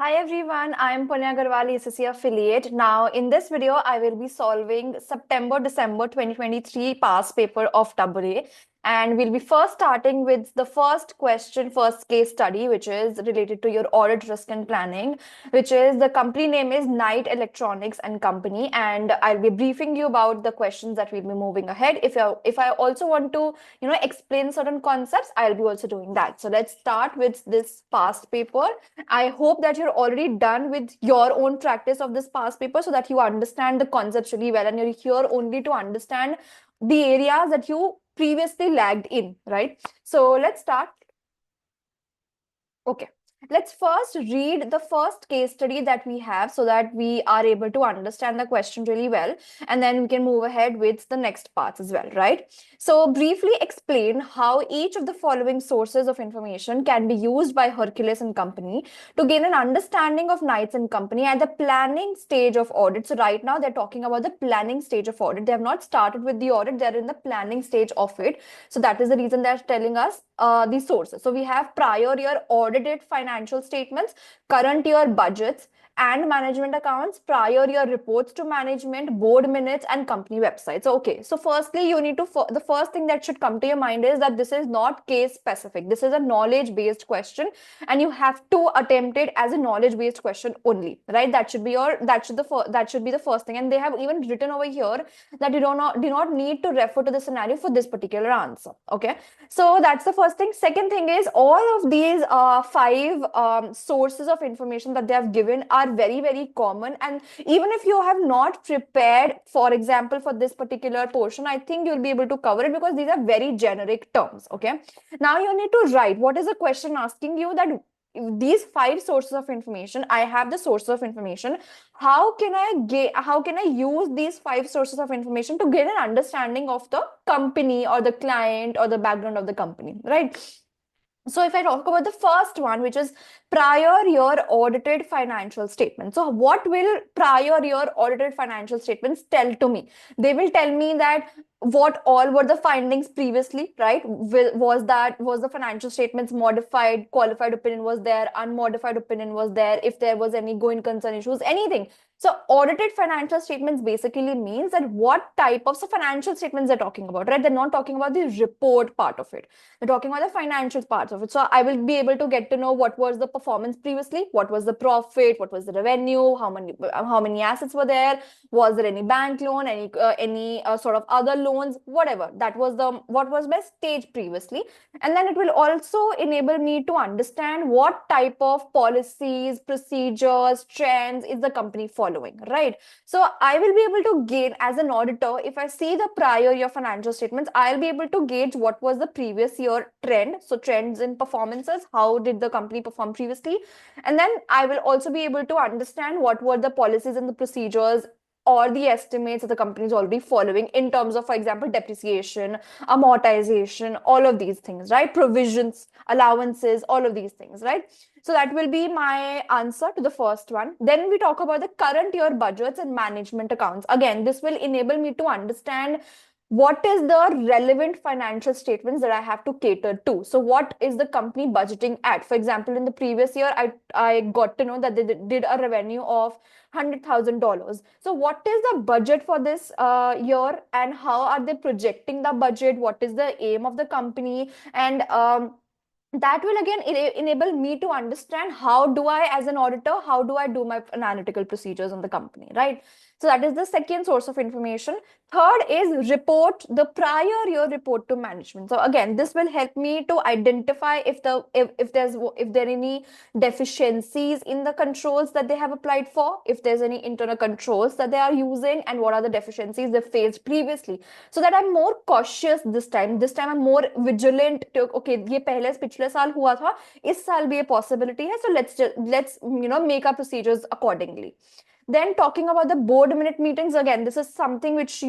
Hi everyone, I am Punya Aggarwal, ACCA affiliate. Now, in this video, I will be solving September-December 2023 past paper of AA. And we'll be first starting with the first question, first case study, which is related to your audit risk and planning, which is the company name is Knight Electronics and Company. And I'll be briefing you about the questions that we'll be moving ahead. If I also want to, explain certain concepts, I'll be also doing that. So let's start with this past paper. I hope that you're already done with your own practice of this past paper so that you understand the concepts really well and you're here only to understand the areas that you previously lagged in, right? So let's start. Okay. Let's first read the first case study that we have so that we are able to understand the question really well, and then we can move ahead with the next parts as well, right? So briefly explain how each of the following sources of information can be used by Hercules and Company to gain an understanding of Knights and Company at the planning stage of audit. So right now they're talking about the planning stage of audit. They have not started with the audit, they're in the planning stage of it. So that is the reason they're telling us the sources. So we have prior year audited financial statements, current year budgets and management accounts, prior year reports to management, board minutes, and company websites. So, okay. So firstly, you need to, the first thing that should come to your mind is that this is not case specific. This is a knowledge based question and you have to attempt it as a knowledge based question only, right? That should be the first thing. And they have even written over here that you do not need to refer to the scenario for this particular answer. Okay. So that's the first thing. Second thing is all of these five sources of information that they have given are very, very common. And even if you have not prepared, for example, for this particular portion, I think you'll be able to cover it because these are very generic terms. Okay. Now you need to write what is the question asking you, that these five sources of information, I have the sources of information. How can I use these five sources of information to get an understanding of the company or the client or the background of the company, right? So if I talk about the first one, which is prior year audited financial statements. So what will prior year audited financial statements tell to me? They will tell me that what all were the findings previously, right? Was the financial statements modified, qualified opinion was there, unmodified opinion was there, if there was any going concern issues, anything. So audited financial statements basically means that what type of financial statements they're talking about, right? They're not talking about the report part of it. They're talking about the financial parts of it. So I will be able to get to know what was the performance previously, what was the profit, what was the revenue, how many assets were there, was there any bank loan, any sort of other loans, whatever. That was what was my stage previously. And then it will also enable me to understand what type of policies, procedures, trends is the company following, right? So I will be able to gain as an auditor, if I see the prior year financial statements, I'll be able to gauge what was the previous year trend. So trends in performances, how did the company perform previously? And then I will also be able to understand what were the policies and the procedures or the estimates that the company is already following in terms of, for example, depreciation, amortization, all of these things, right? Provisions, allowances, all of these things, right? So that will be my answer to the first one. Then we talk about the current year budgets and management accounts. Again, this will enable me to understand what is the relevant financial statements that I have to cater to. So what is the company budgeting at? For example, in the previous year, I got to know that they did a revenue of $100,000. So what is the budget for this year and how are they projecting the budget? What is the aim of the company? And that will again enable me to understand how do I, as an auditor, how do I do my analytical procedures on the company, right? So that is the second source of information. Third is report, the prior year report to management. So again, this will help me to identify if there are any deficiencies in the controls that they have applied for, if there's any internal controls that they are using, and what are the deficiencies they faced previously. So that I'm more cautious this time. This time I'm more vigilant to, okay, ये पहले पिछले साल हुआ था, इस साल भी ये possibility है, so let's make our procedures accordingly. Then talking about the board minute meetings, again, this is something which,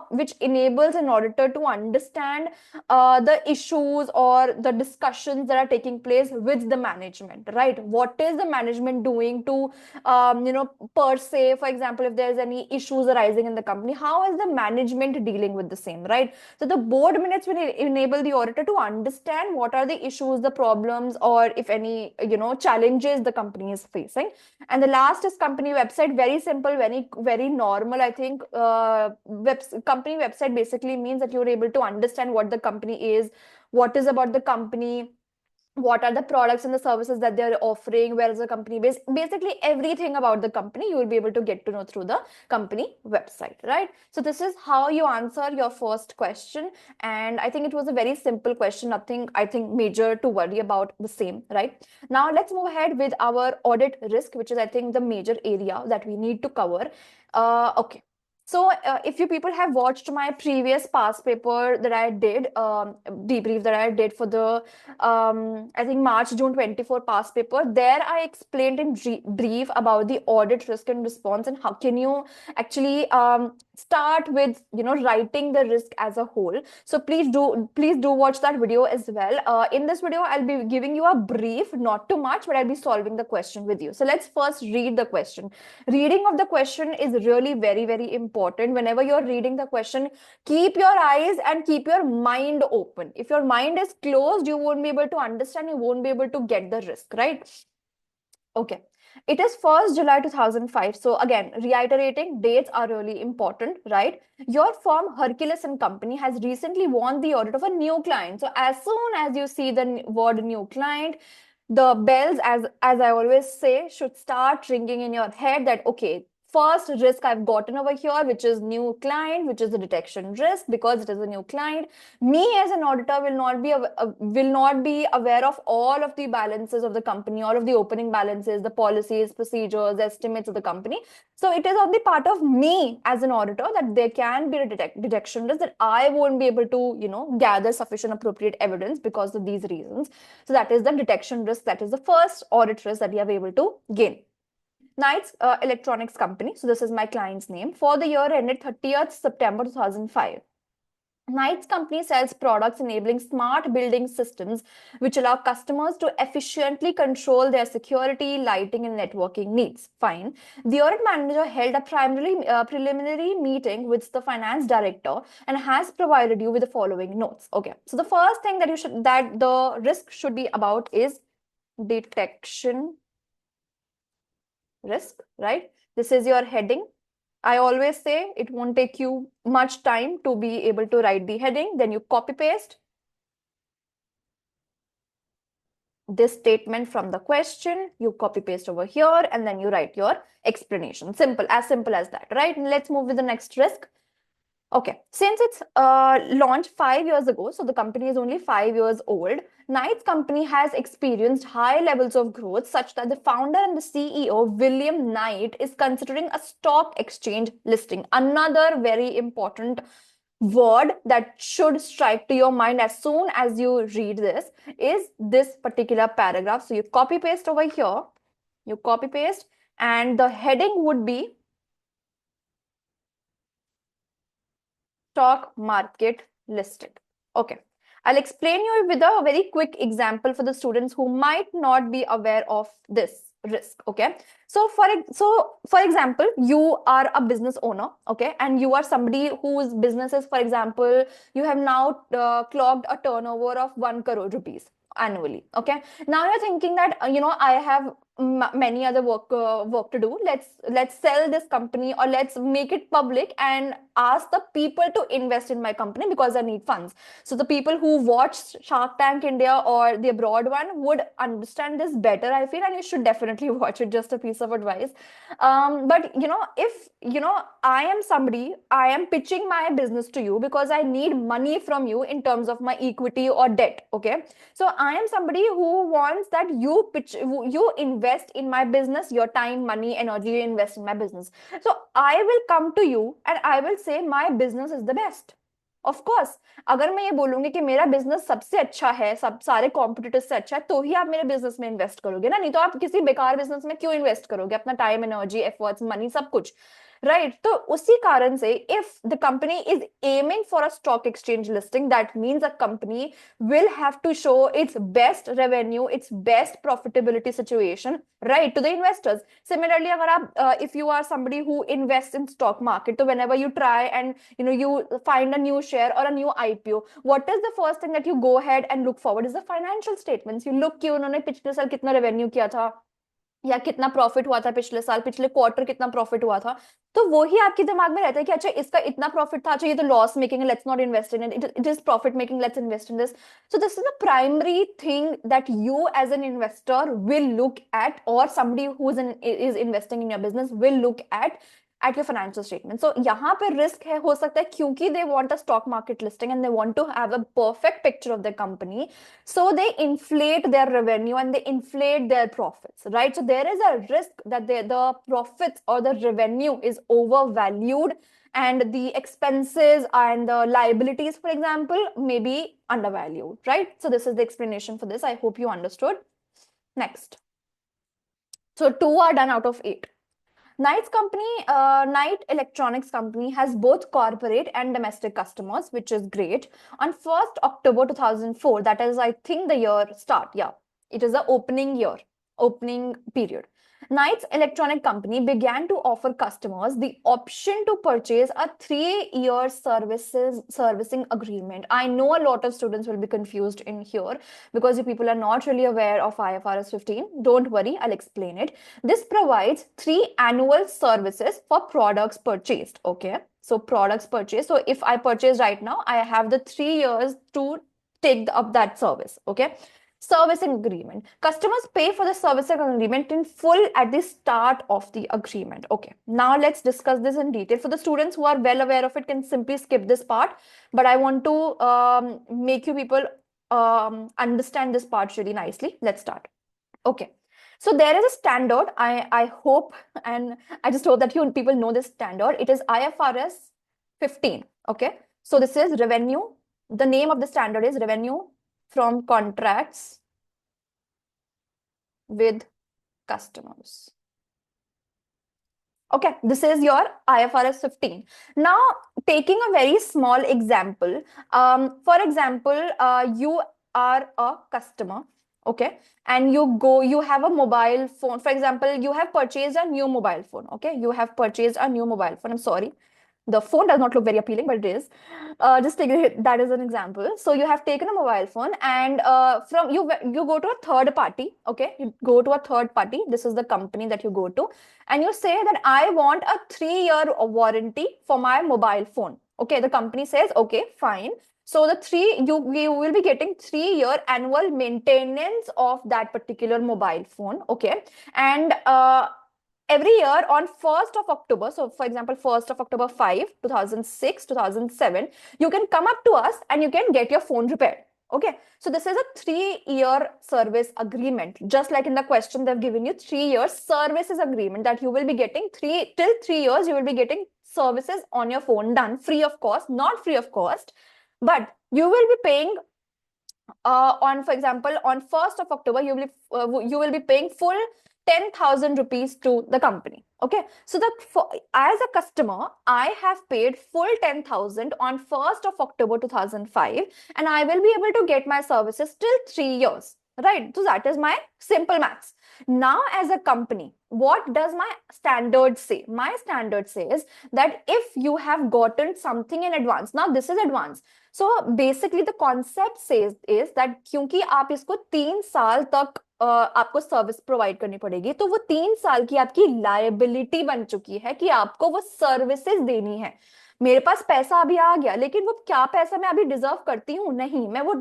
which enables an auditor to understand the issues or the discussions that are taking place with the management, right? What is the management doing to, per se, for example, if there's any issues arising in the company, how is the management dealing with the same, right? So the board minutes will enable the auditor to understand what are the issues, the problems, or if any, challenges the company is facing. And the last is company website. Very simple, very normal. I think company website basically means that you're able to understand what the company is, what is about the company, what are the products and the services that they're offering, where is the company based, basically everything about the company you will be able to get to know through the company website, right? So this is how you answer your first question, and I think it was a very simple question, nothing I think major to worry about the same, right? Now let's move ahead with our audit risk, which is I think the major area that we need to cover. Okay, so if you people have watched my previous past paper that I did, debrief that I did for the I think March June 24 past paper, there I explained in brief about the audit risk and response and how can you actually start with writing the risk as a whole. So please do watch that video as well. In this video I'll be giving you a brief, not too much, but I'll be solving the question with you. So let's first read the question. Reading of the question is really very important. Whenever you're reading the question, keep your eyes and keep your mind open. If your mind is closed, you won't be able to understand, you won't be able to get the risk, right? Okay. It is 1st July 2005. So again, reiterating, dates are really important, right? Your firm Hercules and Company has recently won the audit of a new client. So as soon as you see the word new client, the bells, as I always say, should start ringing in your head that, okay, first risk I've gotten over here, which is new client, which is the detection risk because it is a new client. Me as an auditor will not be aware of all of the balances of the company, all of the opening balances, the policies, procedures, estimates of the company. So it is only part of me as an auditor that there can be a detection risk that I won't be able to gather sufficient appropriate evidence because of these reasons. So that is the detection risk. That is the first audit risk that you are able to gain. Knight's Electronics Company. So this is my client's name. For the year ended 30th September 2005. Knight's company sells products enabling smart building systems which allow customers to efficiently control their security, lighting, and networking needs. Fine. The audit manager held a preliminary meeting with the finance director and has provided you with the following notes. Okay. So the first thing that the risk should be about is detection risk, right? This is your heading. I always say it won't take you much time to be able to write the heading. Then you copy paste this statement from the question, you copy paste over here, and then you write your explanation. Simple as that, right? And let's move with the next risk. Okay, since it's launched 5 years ago, so the company is only 5 years old, Knight's company has experienced high levels of growth such that the founder and the CEO, William Knight, is considering a stock exchange listing. Another very important word that should strike to your mind as soon as you read this is this particular paragraph. So you copy paste over here, you copy paste, and the heading would be stock market listed. Okay. I'll explain you with a very quick example for the students who might not be aware of this risk. Okay. So for example, you are a business owner. Okay. And you are somebody whose business is, for example, you have now clocked a turnover of 1 crore rupees annually. Okay. Now you're thinking that, I have many other work to do. Let's sell this company, or let's make it public and ask the people to invest in my company because I need funds. So the people who watch Shark Tank India or the abroad one would understand this better, I feel, and you should definitely watch it. Just a piece of advice. But if I am somebody, I am pitching my business to you because I need money from you in terms of my equity or debt. Okay. So I am somebody who wants that you invest in my business, your time, money, energy, you invest in my business. So I will come to you and I will say my business is the best. Of course, अगर मैं ये बोलूंगी कि मेरा business सबसे अच्छा है, सब सारे कॉम्पिटिटर्स से अच्छा है, तो ही आप मेरे बिजनेस में इन्वेस्ट करोगे ना, नहीं तो आप किसी बेकार बिजनेस में क्यों इन्वेस्ट करोगे अपना टाइम, एनर्जी, एफर्ट्स, मनी, सब कुछ, राइट? तो उसी कारण से if the company is aiming for a stock exchange listing, that means a company will have to show its best revenue, its best profitability situation, right, to the investors. Similarly, agar aap, if you are somebody who invests in stock market, so whenever you try and you find a new share or a new IPO, what is the first thing that you go ahead and look forward is the financial statements. You look कि उन्होंने पिछले साल कितना revenue किया था, या कितना profit हुआ था पिछले साल, पिछले क्वार्टर कितना प्रॉफिट हुआ था, तो वो ही आपके दिमाग में रहता है कि अच्छा इसका इतना प्रॉफिट था, अच्छा ये तो लॉस मेकिंग है, let's not invest in it, it is profit making, let's invest in this. So this is the primary thing that you as an investor will look at, or somebody who is investing in your business will look at your financial statement. So यहाँ पे risk है, हो सकता है क्योंकि they want a stock market listing and they want to have a perfect picture of the company, so they inflate their revenue and they inflate their profits, right? So there is a risk that the profits or the revenue is overvalued and the expenses and the liabilities, for example, may be undervalued, right? So this is the explanation for this. I hope you understood. Next. So 2 are done out of 8. Knight Electronics Company has both corporate and domestic customers, which is great. On 1st October 2004, that is, I think, the year start. Yeah, it is the opening year, opening period. Knight's Electronic Company began to offer customers the option to purchase a 3-year servicing agreement. I know a lot of students will be confused in here because you people are not really aware of IFRS 15. Don't worry, I'll explain it. This provides 3 annual services for products purchased. Okay, so products purchased. So if I purchase right now, I have the 3 years to take up that service. Okay. Servicing agreement. Customers pay for the servicing agreement in full at the start of the agreement. Okay, now let's discuss this in detail. For the students who are well aware of it, can simply skip this part, but I want to make you people understand this part really nicely. Let's start. Okay, so there is a standard. I hope, and I just hope that you people know this standard. It is IFRS 15. Okay, so this is revenue. The name of the standard is revenue from contracts with customers. Okay, this is your IFRS 15. Now, taking a very small example, for example, you are a customer, okay, and you have a mobile phone. For example, you have purchased a new mobile phone, okay, you have purchased a new mobile phone. I'm sorry, the phone does not look very appealing, but it is. Just take that as an example. So you have taken a mobile phone, and from you go to a third party. Okay, you go to a third party. This is the company that you go to, and you say that I want a 3-year warranty for my mobile phone. Okay, the company says okay, fine. So you will be getting 3-year annual maintenance of that particular mobile phone. Okay, and every year on 1st of October, so for example, 1st of October 5, 2006, 2007, you can come up to us and you can get your phone repaired. Okay, so this is a 3-year service agreement. Just like in the question, they've given you 3-year services agreement that you will be getting till 3 years, you will be getting services on your phone done free of cost, not free of cost, but you will be paying on, for example, on 1st of October, you will be paying full 10,000 rupees to the company. Okay, so as a customer, I have paid full 10,000 on 1st of October 2005, and I will be able to get my services till 3 years. Right, so that is my simple maths. Now, as a company, what does my standard say? My standard says that if you have gotten something in advance, now this is advance. So basically the concept says is that क्योंकि आप इसको 3 साल तक आपको service provide करनी पड़ेगी, तो वो 3 साल की आपकी लायबिलिटी बन चुकी है कि आपको वो सर्विसेज देनी है. मेरे पास पैसा अभी आ गया, लेकिन वो क्या पैसा मैं अभी डिजर्व करती हूँ? नहीं, मैं वो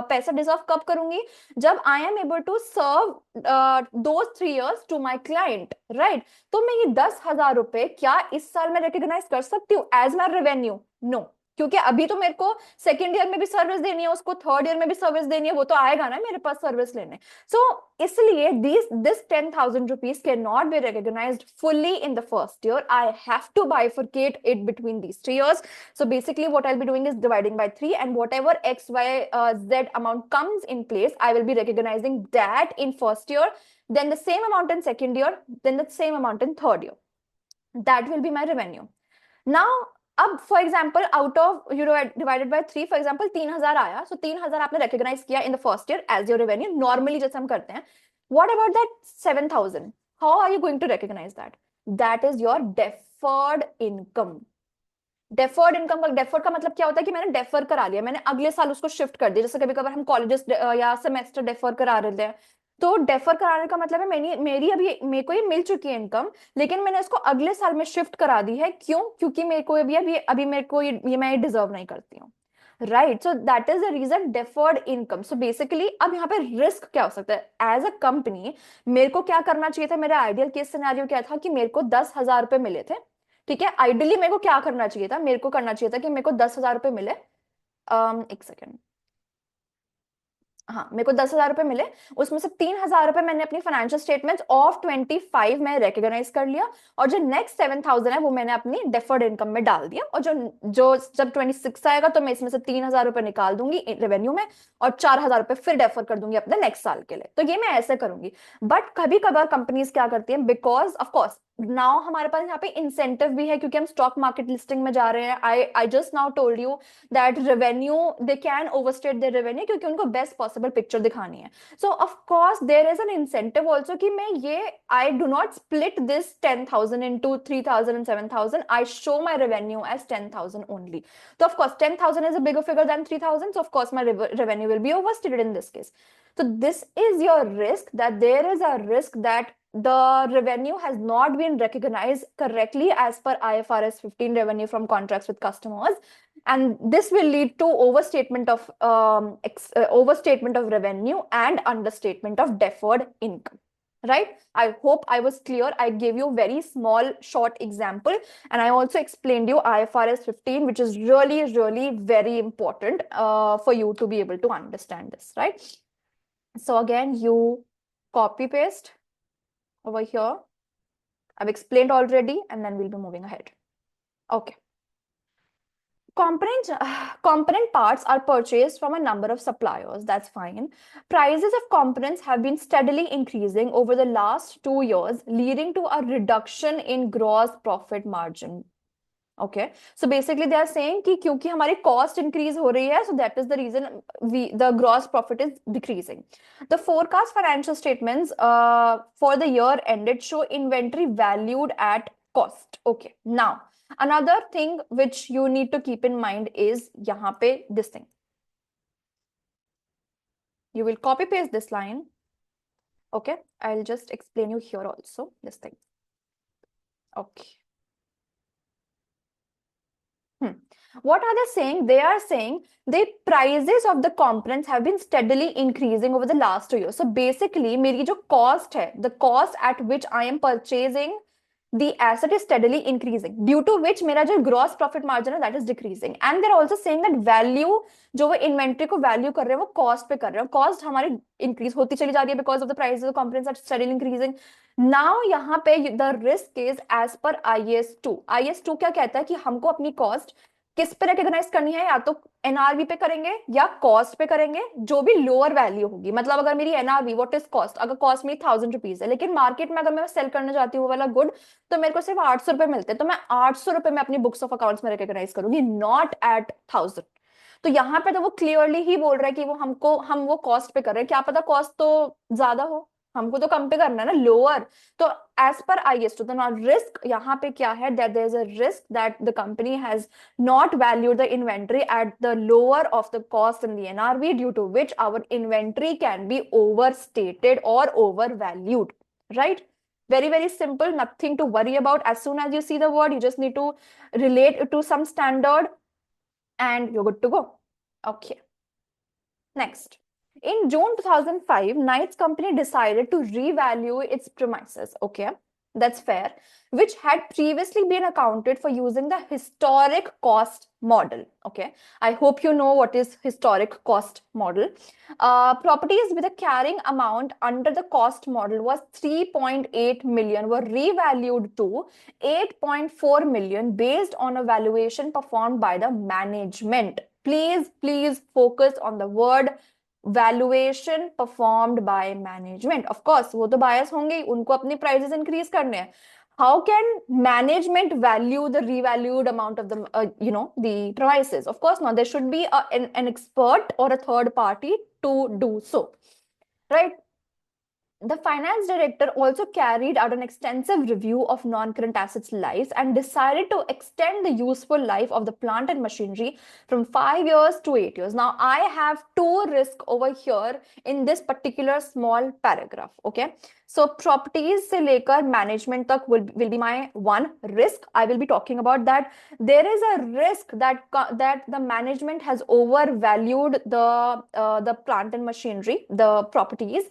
पैसा डिजर्व कब करूंगी? जब I am able to serve those 3 years to my client, right? तो मैं ये 10,000 रुपए क्या इस साल में रिकॉग्नाइज कर सकती हूँ एज माई रेवेन्यू? नो, क्योंकि अभी तो मेरे को सेकेंड ईयर में भी सर्विस देनी है, उसको थर्ड ईयर में भी सर्विस देनी है, वो तो आएगा ना मेरे पास सर्विस लेने। सो इसलिए this 10,000 rupees can not be recognized fully in the first year. I have to bifurcate it between these 3 years. So basically what I'll be doing is dividing by 3, and whatever x, y, z amount comes in place, I will be recognizing that in first year, then the same amount in second year, then the same amount in third year. That will be my revenue. Now अब for example out of divided by 3, for example 3,000 आया, so 3,000 आपने recognise किया in the first year as your revenue normally जैसे हम करते हैं. What about that 7,000? How are you going to recognise that? That is your deferred income. Deferred income का, deferred का मतलब क्या होता है कि मैंने डेफर करा लिया, मैंने अगले साल उसको शिफ्ट कर दिया. जैसे कभी कभार हम कॉलेजेस या सेमेस्टर डेफर करा रहे हैं, तो डेफर कराने का मतलब है मेरी अभी मेरे को ये मिल चुकी है इनकम, लेकिन मैंने इसको अगले साल में शिफ्ट करा दी है. क्यों? क्योंकि मेरे को अभी मेरे को ये मैं डिजर्व नहीं करती हूँ. Right, so that is the reason deferred income. So basically अब यहाँ पे रिस्क क्या हो सकता है? एज अ कंपनी मेरे को क्या करना चाहिए था? मेरा आइडियल केस सिनेरियो क्या था कि मेरे को 10,000 रुपए मिले थे. ठीक है, आइडियली मेरे को क्या करना चाहिए था? मेरे को करना चाहिए था कि मेरे को 10,000 रुपए मिले. एक सेकेंड. हाँ, मेरे को 10,000 रुपए मिले, उसमें से 3,000 रुपए मैंने अपनी फाइनेंशियल स्टेटमेंट्स ऑफ 25 में रिकॉग्नाइज कर लिया, और जो नेक्स्ट 7,000 है वो मैंने अपनी डेफर्ड इनकम में डाल दिया. और जो जो जब 26 आएगा तो मैं इसमें से 3,000 रुपए निकाल दूंगी रेवेन्यू में, और 4,000 रुपए फिर डेफर कर दूंगी अपने नेक्स्ट साल के लिए. तो ये मैं ऐसे करूंगी. बट कभी कभार कंपनीज क्या करती है, बिकॉज ऑफकोर्स नाउ हमारे पास यहाँ पे इंसेंटिव भी है, क्योंकि हम स्टॉक मार्केट लिस्टिंग में जा रहे हैं. I just now told you that revenue they can overstate their revenue, क्योंकि उनको बेस्ट पॉसिबल पिक्चर दिखानी है. So of course there is an incentive also कि मैं ये I do not split this 10,000 into 3,000 and 7,000. I show my revenue as 10,000 only. तो of course 10,000 is a bigger figure than 3,000, so of course my revenue will be overstated in this case. So this is your risk, that there is a risk that the revenue has not been recognized correctly as per IFRS 15 revenue from contracts with customers, and this will lead to overstatement of revenue and understatement of deferred income. Right? I hope I was clear. I gave you very small short example, and I also explained you IFRS 15, which is really really very important for you to be able to understand this. Right? So again, you copy paste over here. I've explained already, and then we'll be moving ahead. Okay. Component parts are purchased from a number of suppliers. That's fine. Prices of components have been steadily increasing over the last 2 years, leading to a reduction in gross profit margin. Okay, so basically they are saying कि क्योंकि हमारी cost increase हो रही है, so that is the reason the gross profit is decreasing. The forecast financial statements for the year ended show inventory valued at cost. Okay, now another thing which you need to keep in mind is यहाँ पे this thing. You will copy paste this line. Okay, I'll just explain you here also this thing. Okay. What are they saying? They are saying the prices of the components have been steadily increasing over the last 2 years. So basically, मेरी जो cost है, the cost at which I am purchasing the asset is steadily increasing, due to which मेरा जो gross profit margin है, that is decreasing. And they're also saying that value, जो वो inventory को value कर रहे हैं, वो cost पे कर रहे हैं. Cost हमारी increase होती चली जा रही है because of the prices of the components are steadily increasing. Now यहाँ पे the risk is as per IS2. IS2 क्या कहता है कि हमको अपनी cost किस पे रिकॉग्नाइज करनी है? या तो एनआरवी पे करेंगे या कॉस्ट पे करेंगे, जो भी लोअर वैल्यू होगी. मतलब अगर मेरी एनआरवी, व्हाट इज कॉस्ट, अगर कॉस्ट मेरी 1,000 रुपीज है, लेकिन मार्केट में अगर मैं सेल करने जाती हूँ वो वाला गुड, तो मेरे को सिर्फ 800 रुपए मिलते हैं, तो मैं 800 रुपए में अपनी बुक्स ऑफ अकाउंट्स में रिकॉग्नाइज करूंगी, नॉट एट 1,000. तो यहाँ पे तो वो क्लियरली ही बोल रहा है कि हम वो कॉस्ट पे कर रहे हैं. क्या पता कॉस्ट तो ज्यादा हो, हमको तो कम पे करना है ना, लोअर. तो एज पर IS2, तो नॉट रिस्क यहाँ पे क्या है, that there is a risk that the company has not valued the inventory at the lower of the cost in the NRV, due to which our inventory can be overstated or overvalued. Right? Very very simple, nothing to worry about. As soon as you see the word, you just need to relate it to some standard and you're good to go. Okay, next. In June 2005, Knight's company decided to revalue its premises. Okay, that's fair, which had previously been accounted for using the historic cost model. Okay, I hope you know what is historic cost model. Properties with a carrying amount under the cost model was 3.8 million were revalued to 8.4 million based on a valuation performed by the management. Please focus on the word valuation performed by management. Of course, वो तो bias होंगे ही, उनको अपने prices increase करने हैं. How can management value the revalued amount of the the prices? Of course not. There should be an expert or a third party to do so, right? The finance director also carried out an extensive review of non-current assets lives and decided to extend the useful life of the plant and machinery from 5 years to 8 years. Now, I have two risks over here in this particular small paragraph. Okay, so properties se lekar management tak will be my one risk. I will be talking about that. There is a risk that the management has overvalued the plant and machinery, the properties,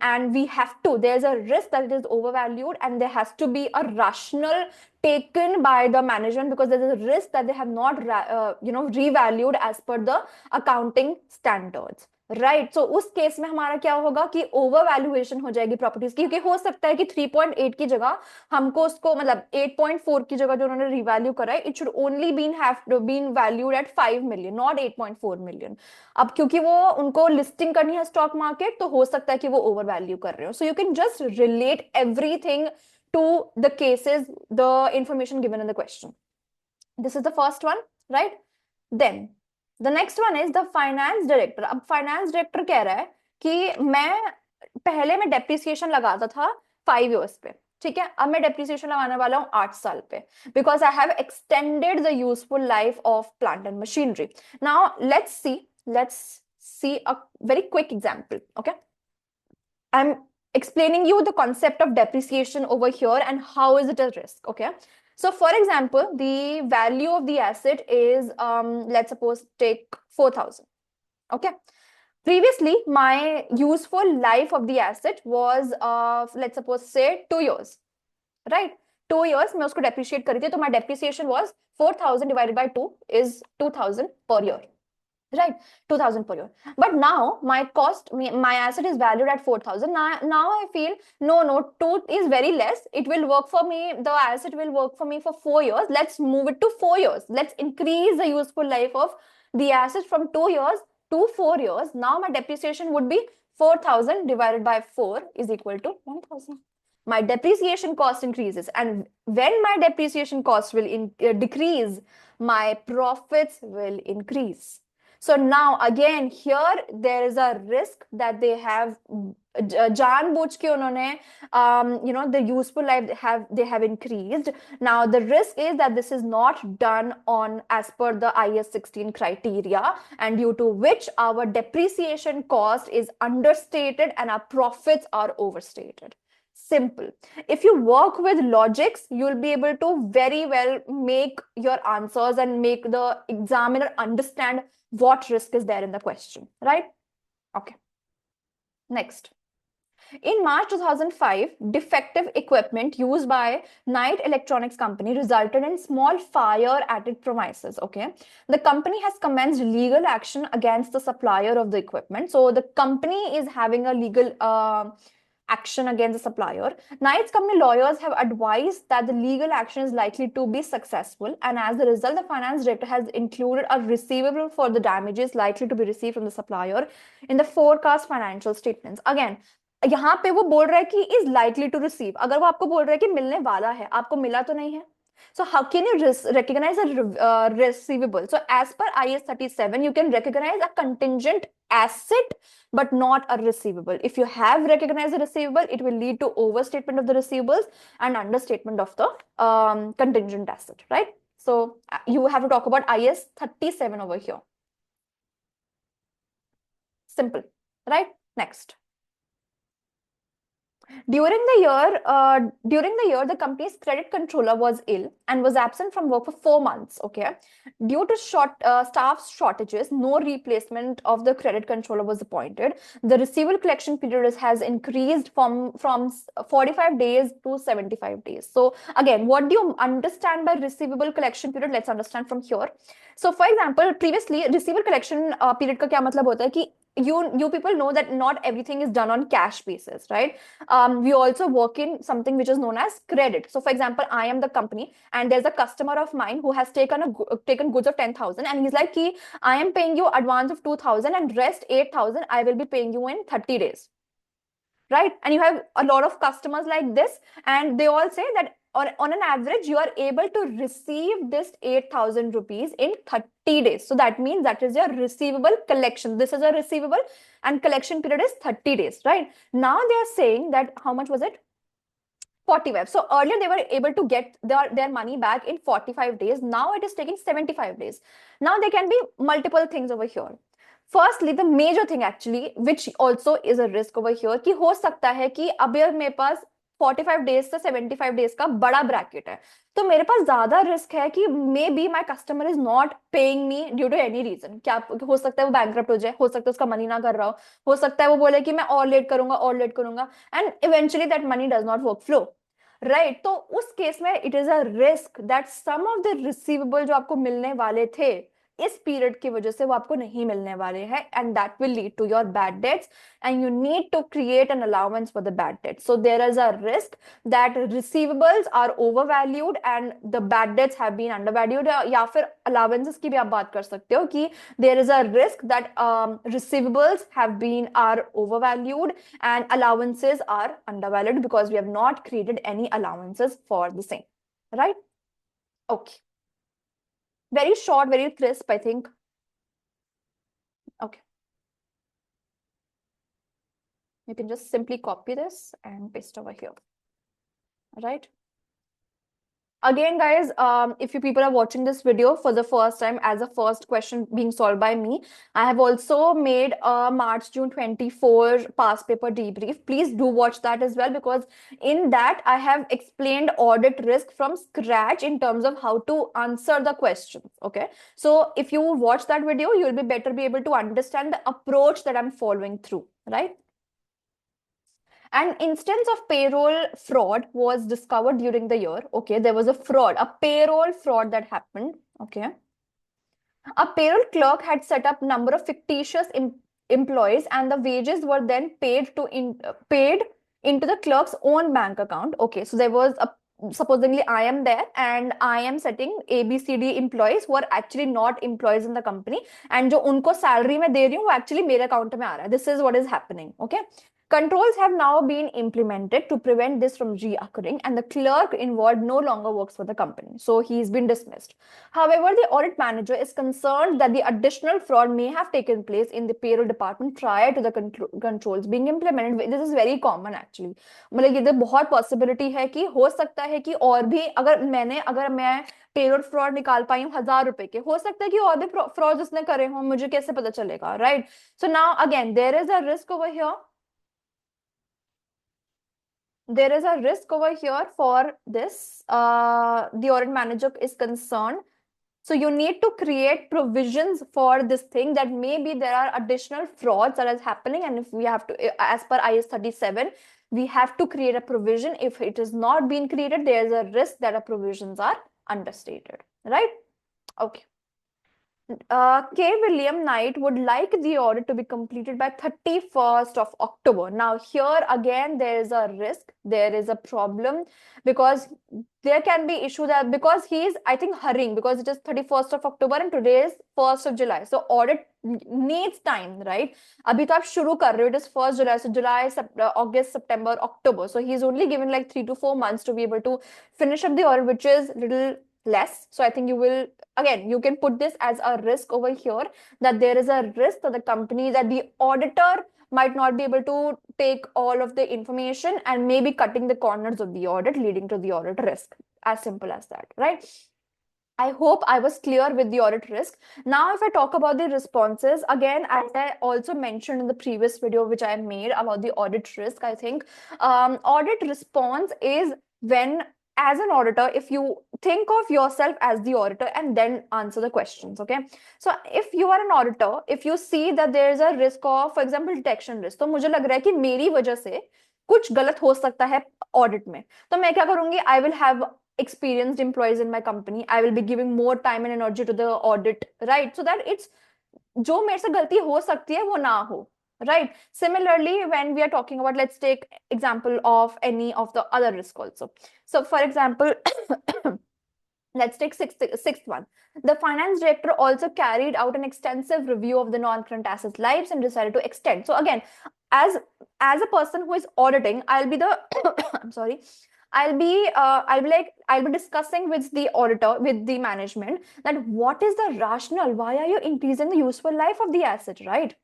and we have to, there's a risk that it is overvalued, and there has to be a rational taken by the management, because there is a risk that they have not revalued as per the accounting standards. Right, so उस case में हमारा क्या होगा कि over valuation हो जाएगी properties की, क्योंकि हो सकता है कि 3.8 की जगह हमको उसको मतलब 8.4 की जगह जो उन्होंने रिवैल्यू करा है, it should only been valued at 5 million, not 8.4 million. अब क्योंकि वो उनको लिस्टिंग करनी है स्टॉक मार्केट, तो हो सकता है कि वो ओवर वैल्यू कर रहे हो. So you can just relate everything to the cases, the information given in the question. This is the first one, right? Then the next one is the finance director. अब finance director कह रहा है कि मैं पहले मैं depreciation लगाता था 5 years पे, ठीक है, अब मैं depreciation लगाने वाला हूँ 8 साल पे, because I have extended the useful life of plant and machinery. Now let's see a very quick example. Okay, I'm explaining you the concept of depreciation over here and how is it a risk. Okay, so for example, the value of the asset is let's suppose take 4,000. Okay, previously my useful life of the asset was let's suppose say 2 years, right? 2 years मैं उसको depreciate करी थी, तो my depreciation was 4,000 divided by 2 is 2,000 per year. Right, 2,000 per year. But now my cost, my asset is valued at 4,000. Now I feel no, 2 is very less. It will work for me. The asset will work for me for 4 years. Let's move it to 4 years. Let's increase the useful life of the asset from 2 years to 4 years. Now my depreciation would be 4,000 divided by 4 is equal to 1,000. My depreciation cost increases, and when my depreciation cost will decrease, my profits will increase. So now again here there is a risk that they have जानबूझ के उन्होंने the useful life they have increased. Now the risk is that this is not done on as per the IAS 16 criteria, and due to which our depreciation cost is understated and our profits are overstated. Simple. If you work with logics, you'll be able to very well make your answers and make the examiner understand what risk is there in the question, right? Okay. Next. In March 2005, defective equipment used by Knight Electronics Company resulted in small fire at its premises. Okay, the company has commenced legal action against the supplier of the equipment. So the company is having a legal action against the supplier. Knight's company lawyers have advised that the legal action is likely to be successful, and as a result, the finance director has included a receivable for the damages likely to be received from the supplier in the forecast financial statements. Again, यहाँ पे वो बोल रहा है कि is likely to receive. अगर वो आपको बोल रहा है कि मिलने वाला है, आपको मिला तो नहीं है. So how can you recognize a receivable? So as per IAS 37, you can recognize a contingent asset, but not a receivable. If you have recognized a receivable, it will lead to overstatement of the receivables and understatement of the contingent asset, right? So you have to talk about IAS 37 over here. Simple, right? Next. During the year, the company's credit controller was ill and was absent from work for 4 months. Okay, due to staff shortages, no replacement of the credit controller was appointed. The receivable collection period has increased from 45 days to 75 days. So again, what do you understand by receivable collection period? Let's understand from here. So for example, previously receivable collection period का क्या मतलब होता है कि you people know that not everything is done on cash basis, right? We also work in something which is known as credit. So for example, I am the company and there's a customer of mine who has taken goods of 10,000 and he's like, I am paying you advance of 2,000 and rest 8,000 I will be paying you in 30 days. Right? And you have a lot of customers like this, and they all say that on an average, you are able to receive this 8,000 rupees in 30 days. So that means that is your receivable collection. This is a receivable and collection period is 30 days, right? Now they are saying that how much was it? 45. So earlier they were able to get their money back in 45 days. Now it is taking 75 days. Now there can be multiple things over here. Firstly, the major thing actually, which also is a risk over here, कि हो सकता है कि अब यार मेरे पास 45 days से 75 days का बड़ा ब्रैकेट है, तो मेरे पास ज्यादा रिस्क है कि maybe my customer is not paying me due to any reason. क्या हो सकता है वो बैंकरप्ट हो जाए, हो सकता है उसका मनी ना कर रहा हो सकता है वो बोले कि मैं और लेट करूंगा and eventually that money does not work flow. Right, तो उस केस में it is a risk that some of the receivable जो आपको मिलने वाले थे इस पीरियड की वजह से वो आपको नहीं मिलने वाले हैं, and that will lead to your bad debts and you need to create an allowance for the bad debt. So there is a risk that receivables are overvalued and the bad debts have been undervalued. या फिर allowances की भी आप बात कर सकते हो कि there is a risk that receivables are overvalued and allowances are undervalued because we have not created any allowances for the same. Right? Okay. Very short, very crisp, I think. Okay. You can just simply copy this and paste over here. Right? Again, guys, if you people are watching this video for the first time as a first question being solved by me, I have also made a March-June 24 past paper debrief. Please do watch that as well, because in that I have explained audit risk from scratch in terms of how to answer the questions. Okay. So if you watch that video, you'll be able to understand the approach that I'm following through, right? An instance of payroll fraud was discovered during the year. Okay, there was a fraud, a payroll fraud that happened. Okay. A payroll clerk had set up number of fictitious employees and the wages were then paid into the clerk's own bank account. Okay, so there was a supposedly I am there and I am setting ABCD employees who are actually not employees in the company, and जो उनको salary मैं दे रही हूँ वो actually मेरे account में आ रहा है. This is what is happening. Okay. Controls have now been implemented to prevent this from reoccurring, and the clerk involved no longer works for the company. So he's been dismissed. However, the audit manager is concerned that the additional fraud may have taken place in the payroll department prior to the controls being implemented. This is very common actually. मतलब ये तो बहुत possibility है कि हो सकता है कि और भी अगर मैं पेरोल फ्रॉड निकाल पाई हूँ 1,000 रुपए के, हो सकता है कि और भी फ्रॉड उसने करे हों, मुझे कैसे पता चलेगा, right? So now again there is a risk over here. There is a risk over here for this. The audit manager is concerned. So you need to create provisions for this thing that maybe there are additional frauds that is happening, and if we have to, as per IS 37, we have to create a provision. If it is not being created, there is a risk that our provisions are understated, right? Okay. K. William Knight would like the audit to be completed by 31st of October. Now, here again, there is a risk, there is a problem, because there can be issue that because he is, I think, hurrying because it is 31st of October and today is 1st of July. So audit needs time, right? Abhi to aap shuru kar rahe ho, it is 1st July. So July, August, September, October. So he's only given like 3 to 4 months to be able to finish up the audit, which is little less. So I think you will, again, you can put this as a risk over here, that there is a risk that the company, that the auditor might not be able to take all of the information and maybe cutting the corners of the audit, leading to the audit risk. As simple as that, right? I hope I was clear with the audit risk. Now, if I talk about the responses, again, as I also mentioned in the previous video which I made about the audit risk, I think audit response is when, as an auditor, if you think of yourself as the auditor and then answer the questions, okay? So, if you are an auditor, if you see that there is a risk of, for example, detection risk, तो मुझे लग रहा है कि मेरी वजह से कुछ गलत हो सकता है ऑडिट में, तो मैं क्या करूंगी? I will have experienced employees in my company. I will be giving more time and energy to the audit, right? So that it's जो मेरे से गलती हो सकती है वो ना हो, right? Similarly, when we are talking about, let's take example of any of the other risk also. So for example, let's take sixth one. The finance director also carried out an extensive review of the non-current assets lives and decided to extend. So again, as a person who is auditing, I'll be the I'm sorry, I'll be discussing with the auditor, with the management, that what is the rationale? Why are you increasing the useful life of the asset, right?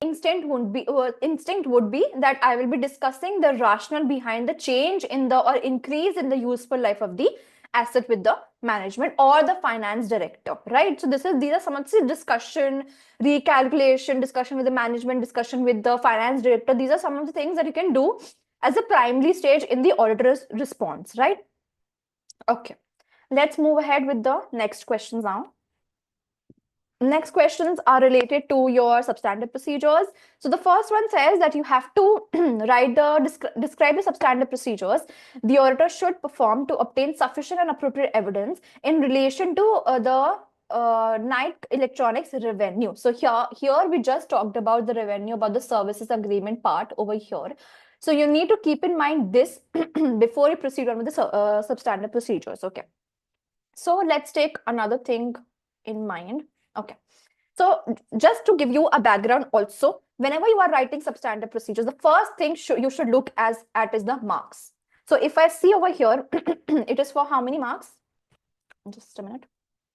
Instinct would be that I will be discussing the rationale behind the change in the or increase in the useful life of the asset with the management or the finance director, right? So these are some of the discussion, recalculation, discussion with the management, discussion with the finance director. These are some of the things that you can do as a primary stage in the auditor's response, right? Okay, let's move ahead with the next questions now. Next questions are related to your substantive procedures. So the first one says that you have to describe the substantive procedures the auditor should perform to obtain sufficient and appropriate evidence in relation to the night electronics revenue. So here we just talked about the revenue, about the services agreement part over here. So you need to keep in mind this before you proceed on with the substantive procedures. Okay. So let's take another thing in mind. Okay. So just to give you a background also, whenever you are writing substantive procedures, the first thing you should look at is the marks. So if I see over here, it is for how many marks? Just a minute.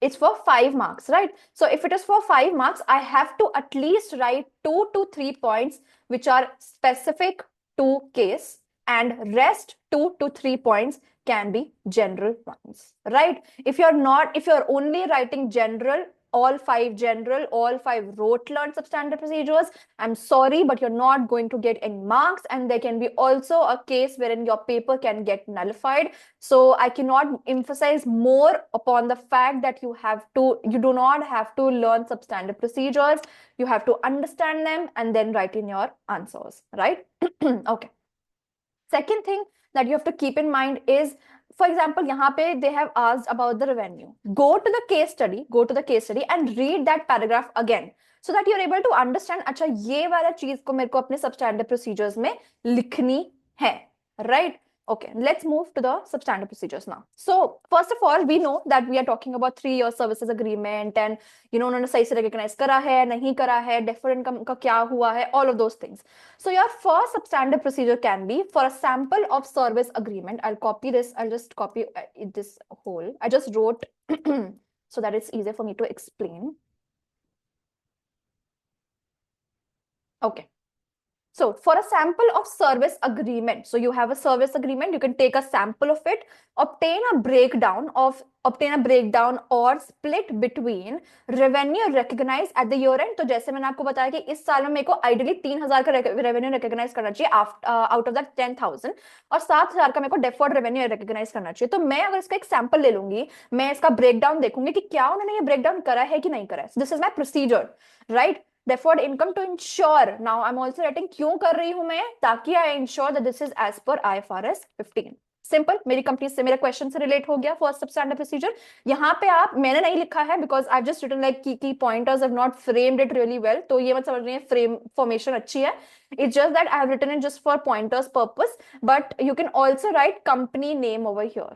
It's for 5 marks, right? So if it is for 5 marks, I have to at least write 2 to 3 points which are specific to case, and rest 2 to 3 points can be general ones, right? If you're only writing general, all 5 general, all 5 rote learned substantive procedures, I'm sorry, but you're not going to get any marks, and there can be also a case wherein your paper can get nullified. So I cannot emphasize more upon the fact that you do not have to learn substantive procedures. You have to understand them and then write in your answers, right? Okay. Second thing that you have to keep in mind is, for example, यहाँ पे they have asked about the revenue. Go to the case study and read that paragraph again, so that you're able to understand, अच्छा ये वाला चीज को मेरे को अपने substantive procedures में लिखनी है, right? Okay, let's move to the substantive procedures now. So first of all, we know that we are talking about 3-year services agreement, and उन्होंने सही से recognize करा है, नहीं करा है, deferred income का क्या हुआ है, all of those things. So your first substantive procedure can be for a sample of service agreement. I'll copy this. I'll just copy this whole. I just wrote so that it's easier for me to explain. Okay. So for a sample of service agreement, so you have a service agreement, you can take a sample of it, obtain a breakdown or split between revenue recognized at the year end. तो जैसे मैंने आपको बताया कि इस साल में मेरे को आइडियली 3,000 का रेवेन्यू रिकॉग्नाइज करना चाहिए आउट ऑफ दैट 10,000, और 7,000 का मेरे को डेफर्ड रेवेन्यू रिकॉग्नाइज करना चाहिए. तो मैं अगर इसका एक सैंपल ले लूंगी, मैं इसका ब्रेकडाउन देखूंगी कि क्या उन्होंने ये ब्रेकडाउन करा है कि नहीं करा है. This is my procedure, right? Deferred income to ensure. Now I'm also writing क्यों कर रही हूं मैं, ताकि I ensure that this is as per IFRS 15. Simple, मेरी कंपनी से मेरा क्वेश्चन से रिलेट हो गया. First substantive procedure. यहाँ पे मैंने नहीं लिखा है because I've just written like key pointers, have not framed it really well. तो ये मत समझ रही है frame formation अच्छी है. It's just that I have written it just for pointers purpose, but you can also write company name over here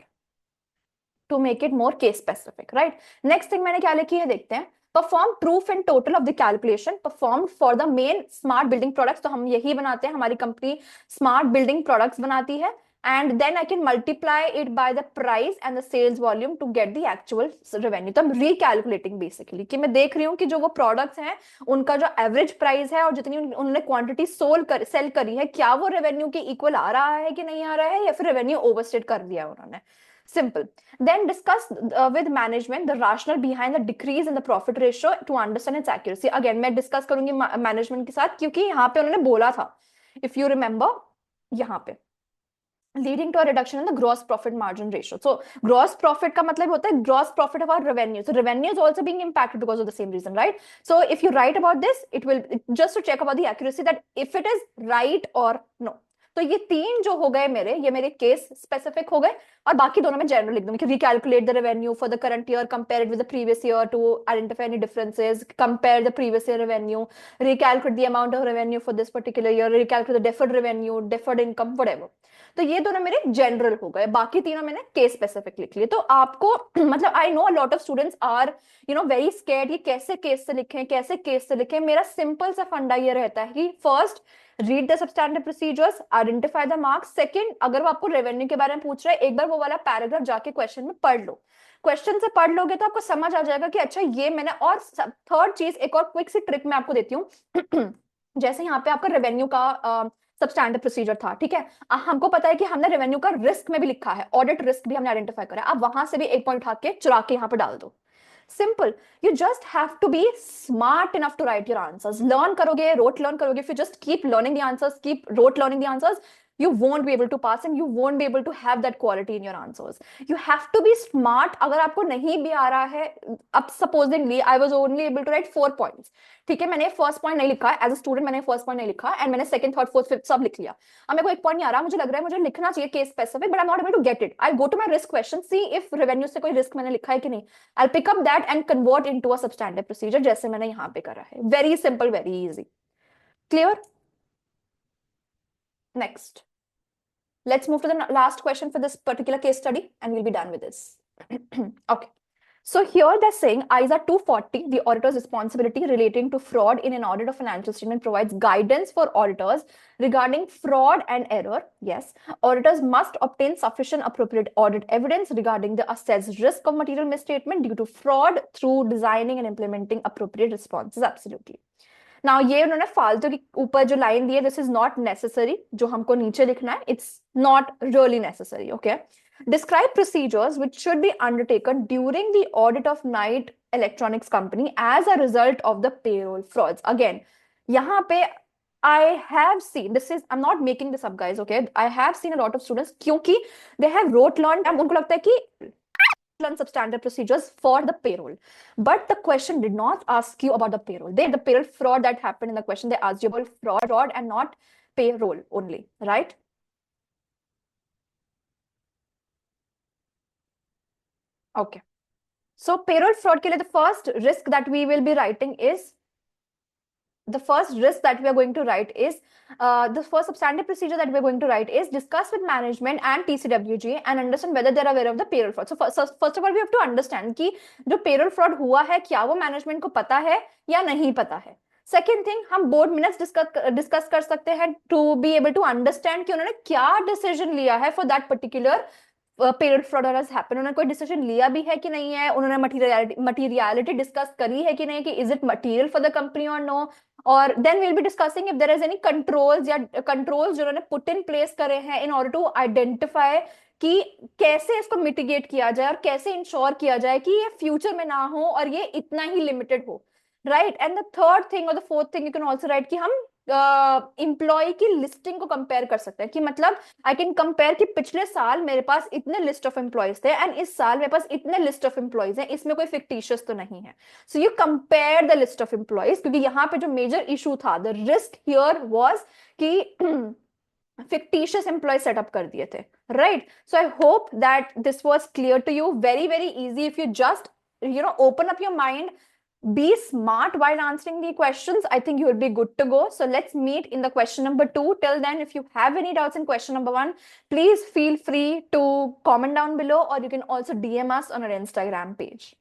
to make it more case specific, right? Next thing मैंने क्या लिखी है देखते हैं. Perform proof and total of the calculation performed for the main smart building products. तो हम यही बनाते हैं, हमारी कंपनी smart building products बनाती है, and then I can multiply it by the price and the sales volume to get the actual revenue. तो हम recalculating basically कि मैं देख रही हूँ कि जो वो products हैं उनका जो average price है और जितनी उन्होंने quantity sell करी है, क्या वो revenue के equal आ रहा है कि नहीं आ रहा है, या फिर revenue overstate कर दिया उन्होंने. Simple. Then discuss with management the rationale behind the decrease in the profit ratio to understand its accuracy. Again, मैं discuss करूंगी management के साथ, क्योंकि यहाँ पे उन्होंने बोला था, if you remember, यहाँ पे leading to a reduction in the gross profit margin ratio. So gross profit का मतलब होता है gross profit of our revenue. So revenue is also being impacted because of the same reason, right? So if you write about this, it will just to check about the accuracy that if it is right or no. तो ये तीन जो हो गए ये मेरे case specific हो गए, और बाकी दोनों में जनरल लिख दूंगी कि recalculate the revenue for the current year, compare it with the previous year to identify any differences, compare the previous year revenue, recalculate the amount of revenue for this particular year, recalculate the deferred revenue, deferred income, whatever. तो ये दोनों मेरे general हो गए, बाकी तीनों मैंने case specific लिख लिए। तो आपको मतलब I know a lot of students are very scared, ये कैसे केस से लिखें, कैसे केस से लिखें। मेरा सिंपल सा फंडा ये रहता है कि first read the substantive procedures, identify the marks. Second, अगर वो आपको रेवेन्यू के बारे में पूछ रहा है, एक बार वो वाला पैराग्राफ जाके क्वेश्चन में पढ़ लो। क्वेश्चन से पढ़ लोगे तो आपको समझ आ जाएगा कि अच्छा ये मैंने। और थर्ड चीज, एक और क्विक सी ट्रिक मैं आपको देती हूँ। जैसे यहाँ पे आपका रेवेन्यू का सब्सटैंडर्ड प्रोसीजर था, ठीक है, हमको पता है कि हमने रेवेन्यू का रिस्क में भी लिखा है, ऑडिट रिस्क भी हमने आइडेंटिफाई करा है, आप वहां से भी एक पॉइंट उठा के चुरा के यहाँ पे डाल दो। Simple, you just have to be smart enough to write your answers. Learn करोगे, रोट लर्न करोगे, if you just keep learning the answers, keep rote learning the answers, you won't be able to pass and you won't be able to have that quality in your answers. You have to be smart. अगर आपको नहीं भी आ रहा है, अब supposingly I was only able to write 4 points, ठीक है, मैंने फर्स्ट पॉइंट नहीं लिखा एज अ स्टूडेंट, मैंने फर्स्ट पॉइंट नहीं लिखा एंड मैंने सेकंड, थर्ड, फोर्थ, फिफ्थ सब लिख लिया। अब मेरे को एक पॉइंट नहीं आ रहा, मुझे लग रहा है मुझे लिखना चाहिए case specific, but I am not able to get it. I go to my risk question, see if revenue से कोई रिस्क मैंने लिखा है कि नहीं, I pick up that and convert into a substantive procedure, जैसे मैंने यहाँ पे करा है। Very simple, very easy, clear. Next, let's move to the last question for this particular case study and we'll be done with this. Okay. So here they're saying ISA 240, the auditor's responsibility relating to fraud in an audit of financial statement, provides guidance for auditors regarding fraud and error. Yes, auditors must obtain sufficient appropriate audit evidence regarding the assessed risk of material misstatement due to fraud through designing and implementing appropriate responses. Absolutely. Now ये उन्होंने फालतू के ऊपर जो line दी है, this is not necessary, जो हमको नीचे लिखना है, it's not really necessary. Okay, describe procedures which should be undertaken during the audit of Knight Electronics company as a result of the payroll frauds. Again यहाँ पे I have seen, this is, I'm not making this up guys, okay, I have seen a lot of students क्योंकि they have rote learned, उनको लगता है कि learn substantive procedures for the payroll, but the question did not ask you about the payroll. The payroll fraud that happened in the question, they asked you about fraud and not payroll only, right? Okay, so payroll fraud के लिए the first risk that we will be writing is, the first risk that we are going to write is, the first substantive procedure that we're going to write is discuss with management and TCWG and understand whether they're aware of the payroll fraud. So first of all, we have to understand कि जो payroll fraud हुआ है, क्या वो management को पता है या नहीं पता है। Second thing, हम board minutes discuss कर सकते हैं to be able to understand कि उन्होंने क्या decision लिया है for that particular payroll fraud has happened. उन्होंने कोई डिसीजन लिया भी है कि नहीं है, उन्होंने मटीरियलिटी डिस्कस करी है कि नहीं, कि is it material for the company और नो, और then will be discussing if there is any controls या कंट्रोल्स जो उन्होंने पुट इन प्लेस करे हैं इन ऑर्डर टू आइडेंटिफाई कि कैसे इसको मिटिगेट किया जाए और कैसे इंश्योर किया जाए कि ये फ्यूचर में ना हो और ये इतना ही लिमिटेड हो, right. And the third thing और the fourth thing you can also write कि हम एम्प्लॉय की लिस्टिंग को कंपेयर कर सकते हैं, कि मतलब आई कैन कंपेयर कि पिछले साल मेरे पास इतने लिस्ट ऑफ एम्प्लॉयज थे एंड इस साल मेरे पास इतने लिस्ट ऑफ एम्प्लॉयज हैं, इसमें कोई फिक्टिशियस तो नहीं है। So you compare the list of employees, क्योंकि यहाँ पे जो मेजर इशू था, द रिस्क हियर वाज कि fictitious employee setup कर दिए थे, right? So I hope that this was clear to you. Very, very easy. If you just, open up your mind, be smart while answering the questions, I think you will be good to go. So let's meet in the question number 2. Till then, if you have any doubts in question number 1, please feel free to comment down below, or you can also DM us on our Instagram page.